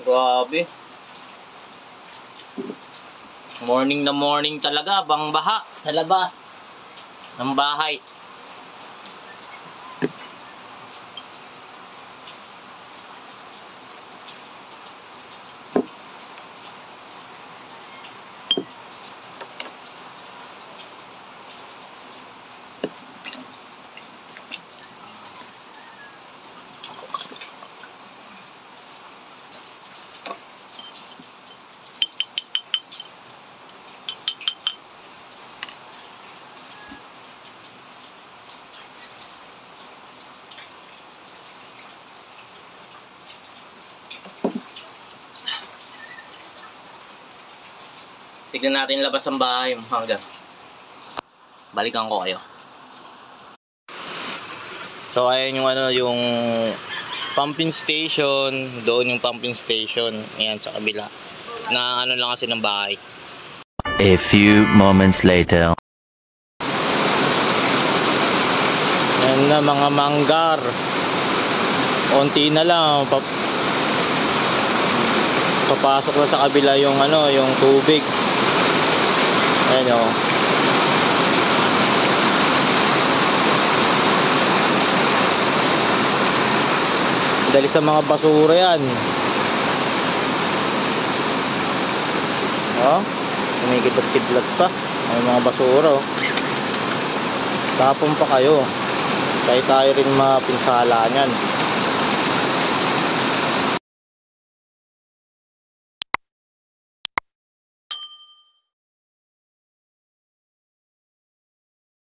Grabe. Morning na morning talaga, bang baha sa labas ng bahay. Tignan natin labas ng bahay hanggang. Balikan ko kayo. So ayan yung yung pumping station, doon yung pumping station, ayan sa kabila. Na lang kasi ng bahay. A few moments later. Ayan na mga manggar. Konti na lang papasok na sa kabila yung yung tubig. Ayan o. Dali sa mga basura yan. O, kumikidlat-kidlat pa. May mga basura o. Tapon pa kayo. Kaya tayo rin mapinsala yan.